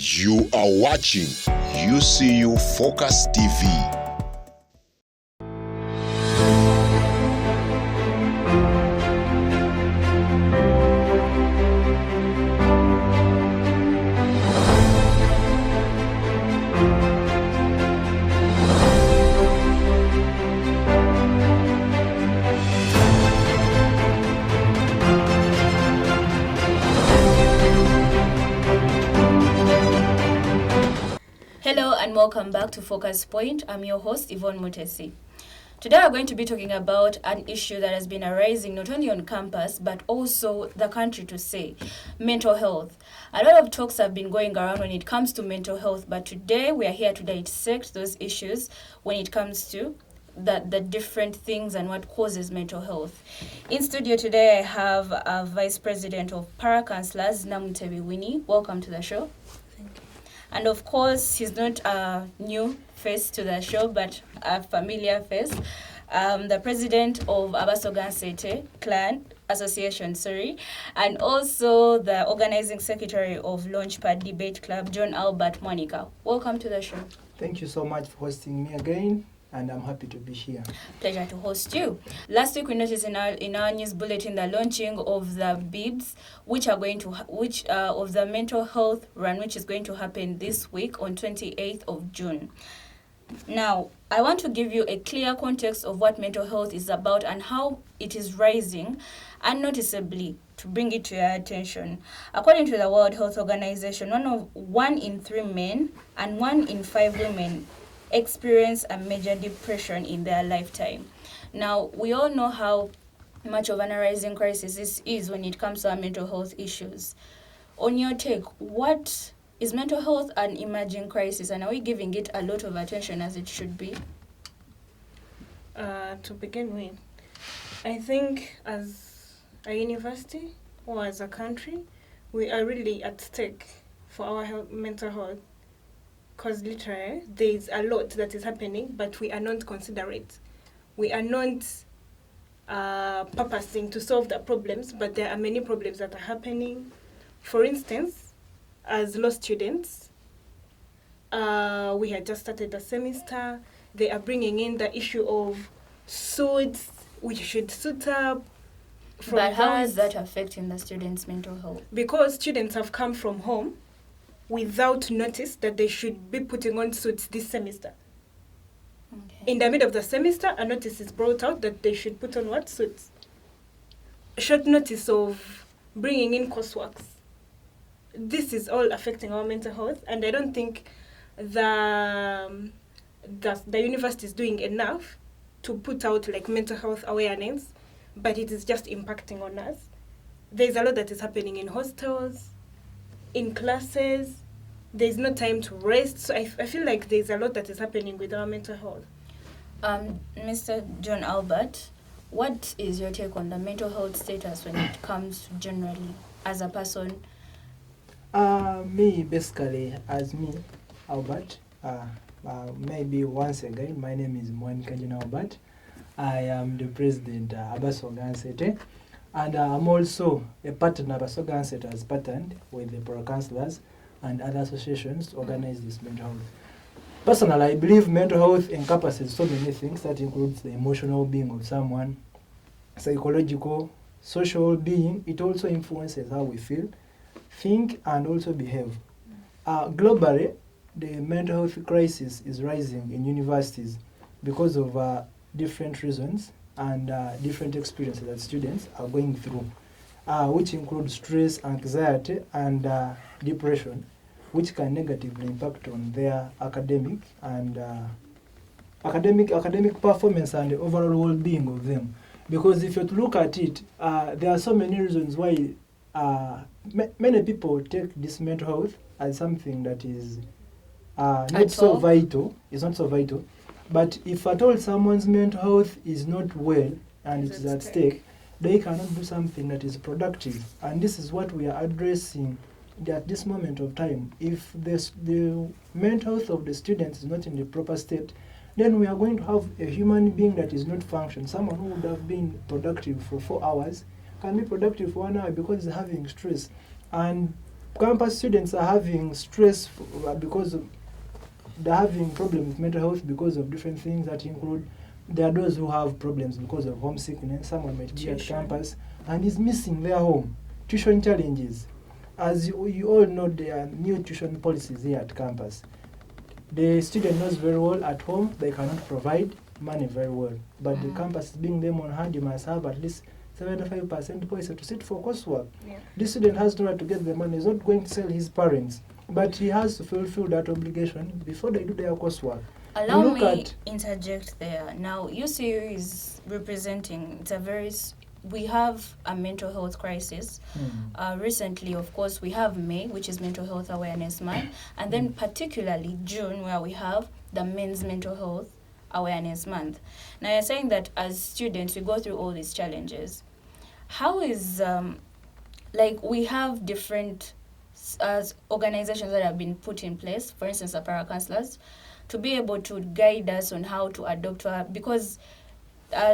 You are watching UCU Focus TV. Hello and welcome back to Focus Point. I'm your host, Yvone Mutesi. Today we're going to be talking about an issue that has been arising not only on campus but also the country to say, mental health. A lot of talks have been going around when it comes to mental health, but today we are here to dissect those issues when it comes to the different things and what causes mental health. In studio today I have a Vice President of Para Councillors, Mutesi Winnie. Welcome to the show. And of course, he's not a new face to the show, but a familiar face. The president of Abasogansete Clan Association, and also the organizing secretary of Launchpad Debate Club, John Albert Monica. Welcome to the show. Thank you so much for hosting me again, and I'm happy to be here. Pleasure to host you. Last week we noticed in our news bulletin the launching of the BIBs, which of the mental health run, which is going to happen this week on 28th of June. Now, I want to give you a clear context of what mental health is about and how it is rising unnoticeably to bring it to your attention. According to the World Health Organization, 1 in 3 men and 1 in 5 women experience a major depression in their lifetime. Now, we all know how much of an arising crisis this is when it comes to our mental health issues. On your take, what is mental health an emerging crisis, and are we giving it a lot of attention as it should be? To begin with, I think as a university or as a country, we are really at stake for our mental health. Because literally, there is a lot that is happening, but we are not considerate. We are not purposing to solve the problems, but there are many problems that are happening. For instance, as law students, we had just started the semester. They are bringing in the issue of suits. We should suit up. But how is that affecting the students' mental health? Because students have come from home without notice that they should be putting on suits this semester. Okay. In the middle of the semester, a notice is brought out that they should put on what? Suits. Short notice of bringing in courseworks. This is all affecting our mental health, and I don't think the university is doing enough to put out like mental health awareness, but it is just impacting on us. There's a lot that is happening in hostels, in classes. There's no time to rest. So I feel like there's a lot that is happening with our mental health. Mr. John Albert, what is your take on the mental health status when it comes generally as a person? Me, basically, as me, Albert, maybe once again, my name is Monica John Albert. I am the president of Abasogansete. And I'm also a partner of Abasogansete as partnered with the Pro Councillors and other associations to organize this mental health. Personally, I believe mental health encompasses so many things. That includes the emotional being of someone, psychological, social being. It also influences how we feel, think, and also behave. Globally, the mental health crisis is rising in universities because of different reasons and different experiences that students are going through, which include stress, anxiety, and depression, which can negatively impact on their academic performance and the overall well-being of them. Because if you look at it, there are so many reasons why many people take this mental health as something that is not so vital. It's not so vital. But if at all someone's mental health is not well and it is at stake, they cannot do something that is productive. And this is what we are addressing at this moment of time. If the mental health of the students is not in the proper state, then we are going to have a human being that is not functioning. Someone who would have been productive for 4 hours can be productive for 1 hour because he's having stress. And campus students are having stress because they're having problems with mental health because of different things that include, there are those who have problems because of homesickness. Someone might be at campus and is missing their home. Tuition challenges. As you all know, there are new tuition policies here at campus. The student knows very well at home they cannot provide money very well, but the campus is being them on hand. You must have at least 75% points to sit for coursework. This student has nowhere to get the money. He's not going to tell his parents, but he has to fulfill that obligation before they do their coursework. Allow me interject there. Now, UCU is representing, we have a mental health crisis. Recently, of course, we have May, which is Mental Health Awareness Month, and then particularly June, where we have the Men's Mental Health Awareness Month. Now, you're saying that as students, we go through all these challenges. How is, we have different organizations that have been put in place, for instance, the para-counselors, to be able to guide us on how to adopt, because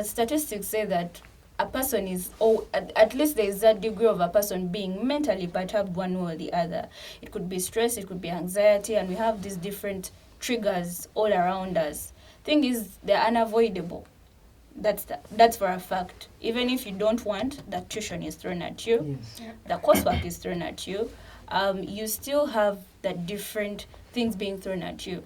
statistics say that a person is, at least there is a degree of a person being mentally perturbed one way or the other. It could be stress, it could be anxiety, and we have these different triggers all around us. Thing is, they're unavoidable. That's for a fact. Even if you don't want, that tuition is thrown at you, the coursework is thrown at you, you still have the different things being thrown at you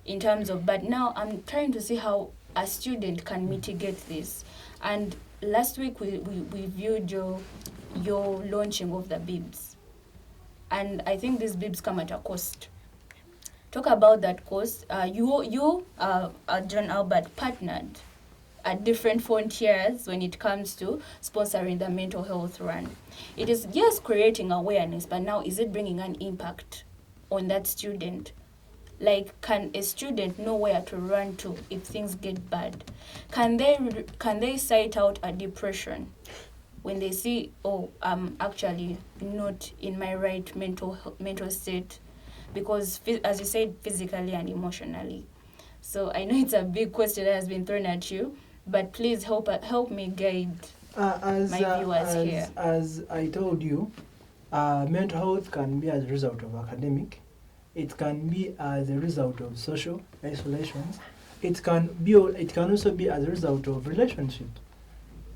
in terms of, but now I'm trying to see how a student can mitigate this. And last week we viewed your launching of the bibs, and I think these bibs come at a cost. Talk about that cost. You John Albert partnered at different frontiers when it comes to sponsoring the mental health run. It is just creating awareness, but now is it bringing an impact on that student? Like, can a student know where to run to if things get bad? Can they cite out a depression when they see, I'm actually not in my right mental state, because as you said, physically and emotionally. So I know it's a big question that has been thrown at you, but please help me guide my viewers here. As I told you, mental health can be as a result of academic. It can be as a result of social isolations. It can also be as a result of relationships.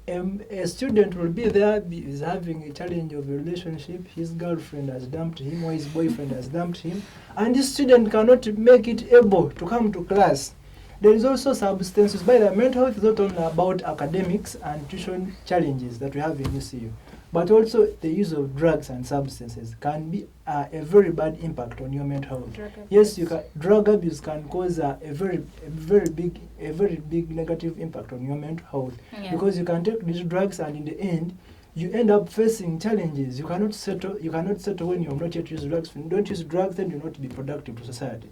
A student will be there, is having a challenge of a relationship. His girlfriend has dumped him, or his boyfriend has dumped him, and this student cannot make it able to come to class. There is also substances. By the mental health is not only about academics and tuition challenges that we have in UCU, but also the use of drugs and substances can be a very bad impact on your mental health. Yes, drug abuse can cause a very big negative impact on your mental health, because you can take these drugs and in the end you end up facing challenges. You cannot settle when you have not yet used drugs. When you don't use drugs, then you'll not be productive to society.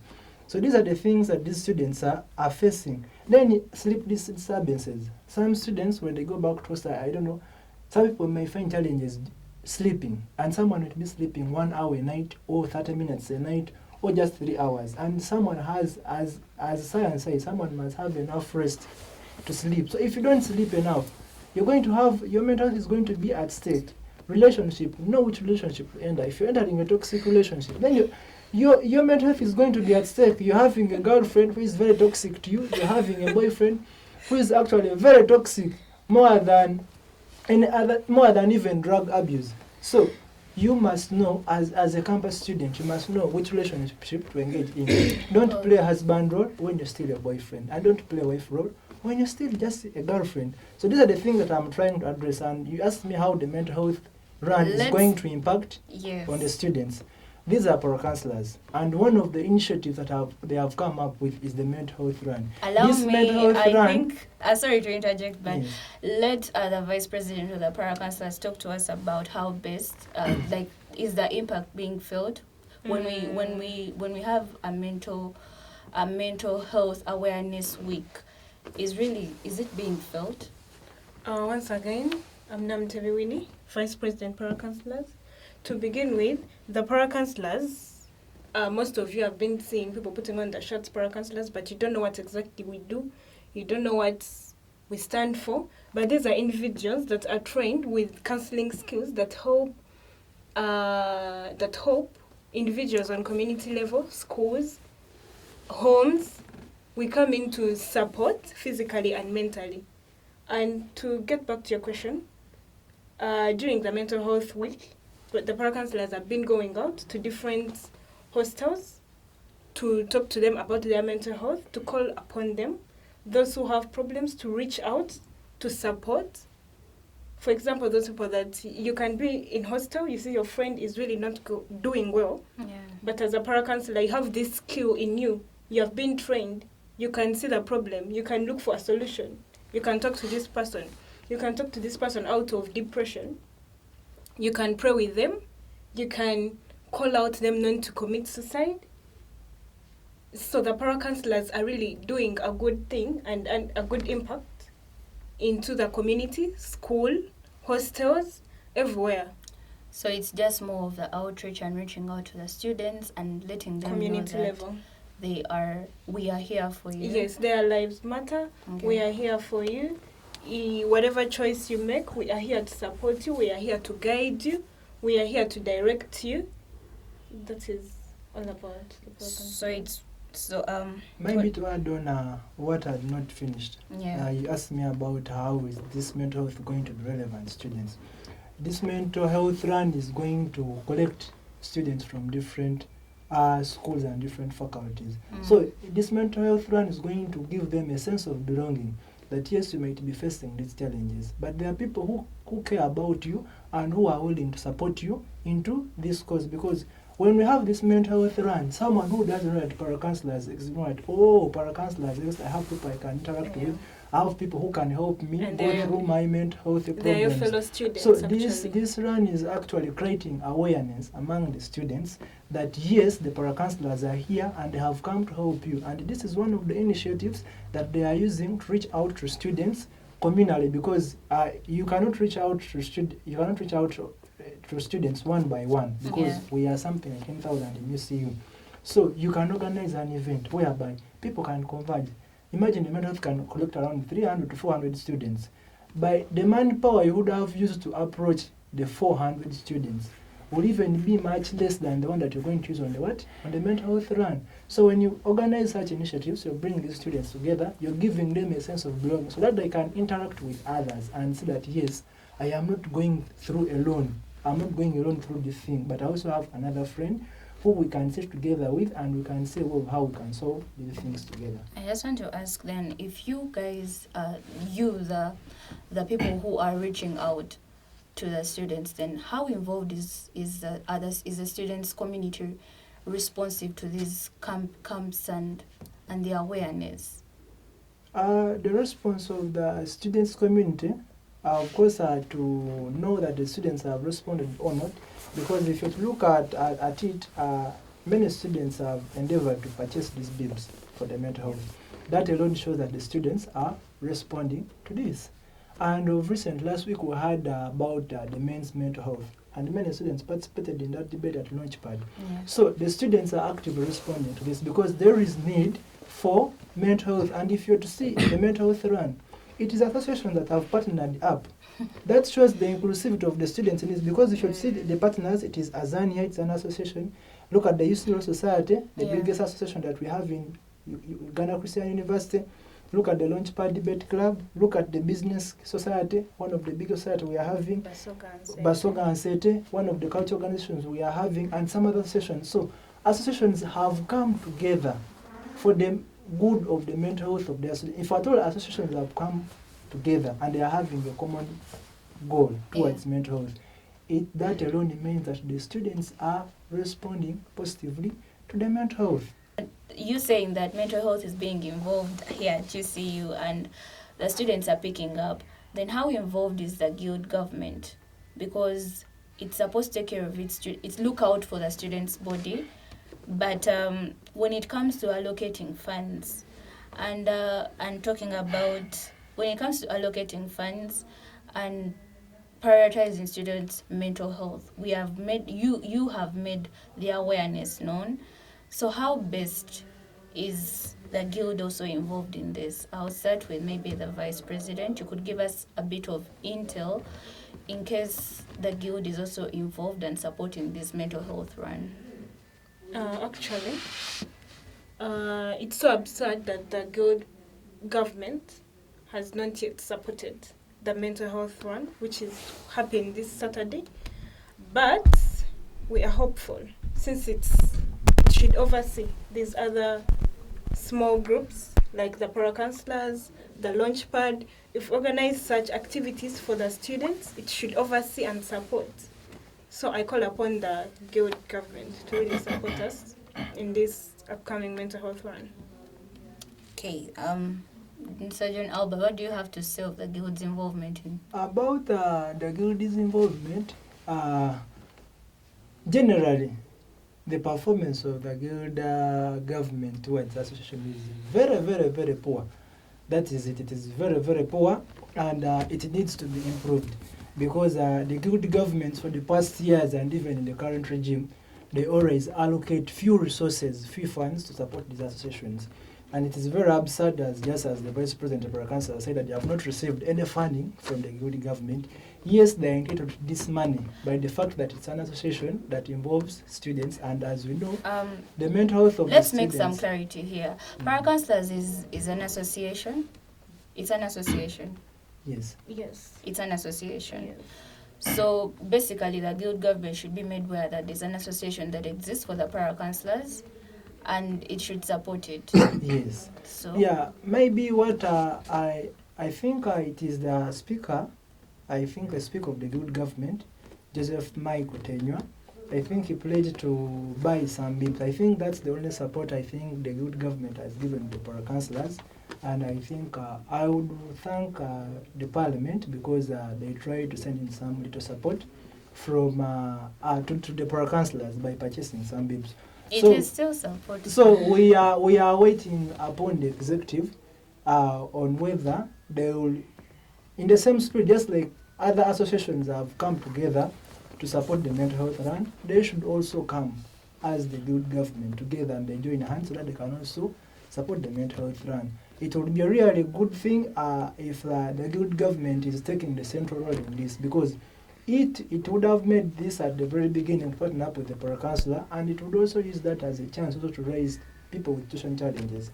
So these are the things that these students are facing. Then sleep disturbances. Some students, when they go back to hostel, I don't know, some people may find challenges sleeping, and someone will be sleeping 1 hour a night, or 30 minutes a night, or just 3 hours. And someone has, as science says, someone must have enough rest to sleep. So if you don't sleep enough, you're going to have, your mental health is going to be at stake. Relationship, you know which relationship you enter. If you're entering a toxic relationship, then your mental health is going to be at stake. You're having a girlfriend who is very toxic to you. You're having a boyfriend who is actually very toxic, more than even drug abuse. So you must know, as a campus student, you must know which relationship to engage in. Don't play a husband role when you're still a boyfriend, and don't play a wife role when you're still just a girlfriend. So these are the things that I'm trying to address. And you asked me how the mental health run is going to impact on the students. These are para-counselors, and one of the initiatives that they have come up with is the mental health run. Sorry to interject, but let the Vice President of the para-counselors talk to us about how best, is the impact being felt when we have a mental health awareness week. Is it being felt? Once again, I'm Namtevi Winnie, Vice President para-counselors. To begin with, the para-counselors, most of you have been seeing people putting on the shirts para-counselors, but you don't know what exactly we do. You don't know what we stand for. But these are individuals that are trained with counseling skills that help that hope individuals on community level, schools, homes, we come in to support physically and mentally. And to get back to your question, during the mental health week, the paracounselors have been going out to different hostels to talk to them about their mental health, to call upon them, those who have problems, to reach out, to support. For example, those people that you can be in hostel, you see your friend is really not doing well, but as a paracounselor, you have this skill in you. You have been trained. You can see the problem. You can look for a solution. You can talk to this person. You can talk to this person out of depression. You can pray with them. You can call out them not to commit suicide. So the paracounselors are really doing a good thing and a good impact into the community, school, hostels, everywhere. So it's just more of the outreach and reaching out to the students and letting them Community know that level. we are here for you. Yes, their lives matter. Okay. We are here for you. Whatever choice you make, we are here to support you. We are here to guide you. We are here to direct you. That is all about the program. Maybe to add on what I had not finished. Yeah. You asked me about how is this mental health going to be relevant to students. This mental health run is going to collect students from different schools and different faculties. So this mental health run is going to give them a sense of belonging, that yes, you might be facing these challenges, but there are people who care about you and who are willing to support you into this cause. Because when we have this mental health run, someone who doesn't know that paracounselors is right, paracounselors, yes, I have people I can interact with, I have people who can help me And go through my mental health problems. They're your fellow students. So actually. this run is actually creating awareness among the students that yes, the paracounselors are here and they have come to help you. And this is one of the initiatives that they are using to reach out to students communally, because you cannot reach out to students one by one, because we are something like 10,000 in UCU. So you can organize an event whereby people can converge. Imagine the mental health can collect around 300 to 400 students. By the manpower you would have used to approach the 400 students will even be much less than the one that you're going to use on the mental health run. So when you organize such initiatives, you're bringing these students together, you're giving them a sense of belonging so that they can interact with others and see that yes, I am not going through alone. I'm not going alone through this thing, but I also have another friend who we can sit together with and we can say how we can solve these things together. I just want to ask then, if you guys, the people who are reaching out to the students, then how involved is the students' community responsive to these camps and the awareness? The response of the students' community, of course, to know that the students have responded or not, because if you look at it, many students have endeavored to purchase these bibs for the mental health. That alone shows that the students are responding to this. And of recent, last week we heard about the men's mental health, and many students participated in that debate at Launchpad. Yeah. So the students are actively responding to this because there is need for mental health. And if you're to see the mental health run, it is associations that have partnered up. That shows the inclusivity of the students in this, because if you see the partners, it is Azania, it's an association. Look at the Youth Law Society, the biggest association that we have in Uganda Christian University. Look at the Launchpad Debate Club. Look at the Business Society, one of the biggest society we are having. Basoga and Sete, one of the cultural organizations we are having, and some other associations. So associations have come together for the good of the mental health of their students. If at all associations have come together and they are having a common goal towards mental health, that alone means that the students are responding positively to the mental health. You saying that mental health is being involved here at UCU and the students are picking up, then how involved is the guild government? Because it's supposed to take care of it's look out for the students' body, but when it comes to allocating funds and talking about when it comes to allocating funds and prioritizing students' mental health, we have made you have made the awareness known. So how best is the guild also involved in this? I'll start with maybe the vice president. You could give us a bit of intel in case the guild is also involved and supporting this mental health run? Actually, it's so absurd that the guild government has not yet supported the mental health run, which is happening this Saturday. But we are hopeful, since it should oversee these other small groups like the para-counselors, the launchpad. If organize such activities for the students, it should oversee and support. So I call upon the guild government to really support us in this upcoming mental health run. Okay, Sergeant Alba, what do you have to say of the guild's involvement in? About the guild's involvement, generally, the performance of the guild government towards the association is very, very, very poor. That is it. It is very, very poor, and it needs to be improved, because the guild governments for the past years and even in the current regime, they always allocate few resources, few funds to support these associations. And it is very absurd, just as the Vice President of our Council said, that they have not received any funding from the guild government. Yes, they are entitled to this money by the fact that it's an association that involves students, and as we know, the mental health of let's the make students. some clarity here. Para-counselors is an association. It's an association. Yes. Yes. It's an association. Yes. So basically, the guild government should be made aware that there's an association that exists for the para-counselors, and it should support it. Yes. So Yeah, maybe what I think it is the speaker. I think the speaker of the guild government, Joseph Michael Tenua. I think he pledged to buy some bibs. I think that's the only support I think the guild government has given the para-counselors. And I think I would thank the parliament, because they tried to send in some little support from to the para-counselors by purchasing some bibs. it is still supported. So we are waiting upon the executive on whether they will, in the same spirit, just like other associations have come together to support the mental health run, they should also come as the guild government together, and they join hands so that they can also support the mental health run. It would be a really good thing if the guild government is taking the central role in this, because it would have made this at the very beginning, partner up with the para-counselor, and it would also use that as a chance also to raise people with tuition challenges.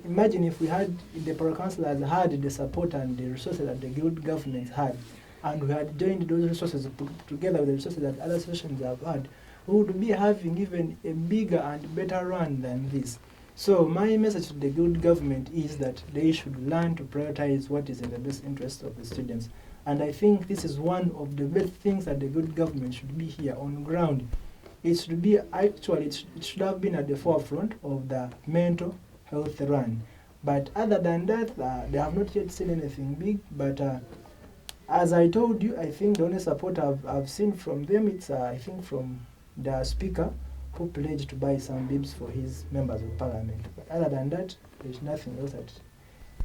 Imagine if we had, the para-counselors had the support and the resources that the guild government had, and we had joined those resources together with the resources that other associations have had, we would be having even a bigger and better run than this. So my message to the guild government is that they should learn to prioritize what is in the best interest of the students. And I think this is one of the best things that the good government should be here on ground. It should be actually, it should have been at the forefront of the mental health run. But other than that, they have not yet seen anything big. But as I told you, I think the only support I've seen from them, it's I think from the speaker, who pledged to buy some bibs for his members of parliament. But other than that, there's nothing else that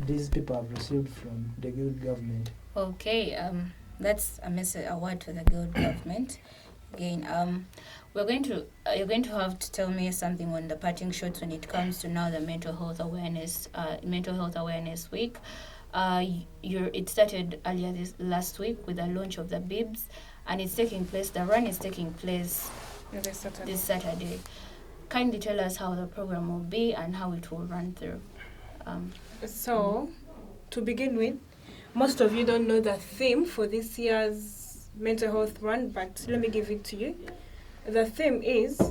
these people have received from the guild government. Okay, that's a message, a word to the guild government. Again, you're going to have to tell me something on the parting shots when it comes to now the mental health awareness week. It started earlier last week with the launch of the bibs, and it's taking place. The run is taking place this Saturday. Kindly tell us how the program will be and how it will run through. So, to begin with, most of you don't know the theme for this year's mental health run, but let me give it to you. The theme is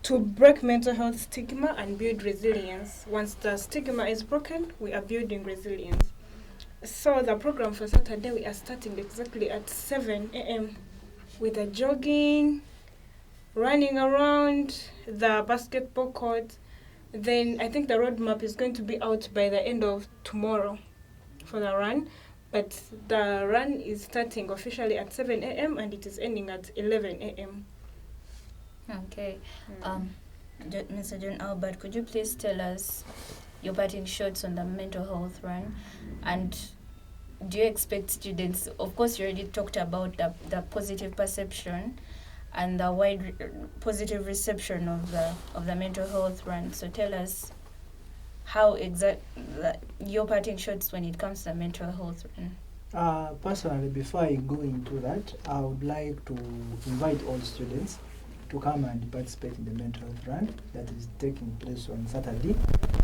to break mental health stigma and build resilience. Once the stigma is broken, we are building resilience. So the program for Saturday, we are starting exactly at 7 a.m. with a jogging, running around the basketball court. Then I think the roadmap is going to be out by the end of tomorrow for the run. But the run is starting officially at 7 a.m. and it is ending at 11 a.m. Okay. Mr. John Albert, could you please tell us your parting shots on the mental health run? And do you expect students, of course you already talked about the positive perception and the wide positive reception of the mental health run. So tell us how your parting shots when it comes to the mental health run. Personally, before I go into that, I would like to invite all students to come and participate in the mental health run that is taking place on Saturday,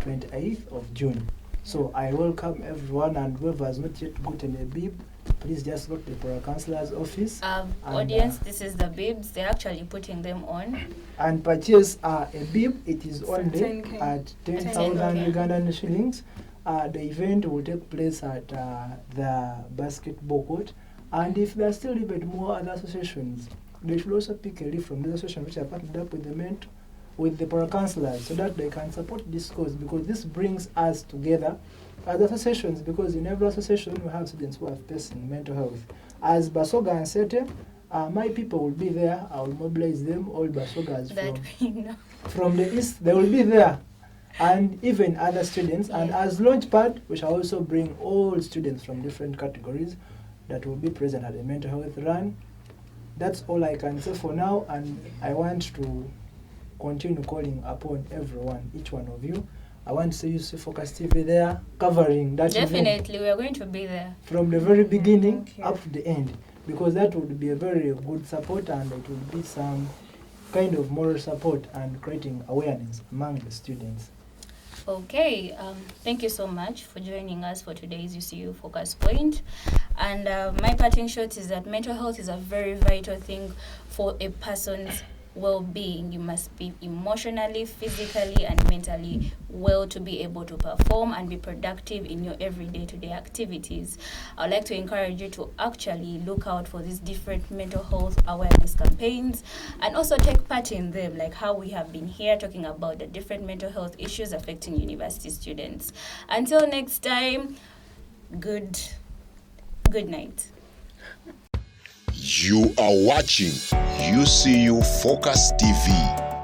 28th of June. So I welcome everyone, and whoever has not yet gotten a bib, please just go to the Borough Councillor's office. Audience, this is the bibs. They're actually putting them on. And purchase a bib. It is only 10K. at 10,000 10K. Ugandan shillings. The event will take place at the basketball court. And if there are still even more other associations, they should also pick a leaf from these associations which are partnered up with the Borough Councillors, so that they can support this cause, because this brings us together as associations, because in every association we have students who are facing mental health. As Basoga and Sete, my people will be there. I will mobilize them, all Basogas from the east, they will be there, and even other students. And as launch pad, we shall also bring all students from different categories that will be present at the mental health run. That's all I can say for now, and I want to continue calling upon everyone, each one of you. I want to see you see Focus TV there, covering that Definitely, we are going to be there. from the very beginning up to the end, because that would be a very good support, and it would be some kind of moral support and creating awareness among the students. Okay, thank you so much for joining us for today's UCU Focus Point. And my parting shot is that mental health is a very vital thing for a person's well-being. You must be emotionally, physically, and mentally well to be able to perform and be productive in your everyday to day activities. I'd like to encourage you to actually look out for these different mental health awareness campaigns and also take part in them, like how we have been here talking about the different mental health issues affecting university students. Until next time, good night. You are watching UCU Focus TV.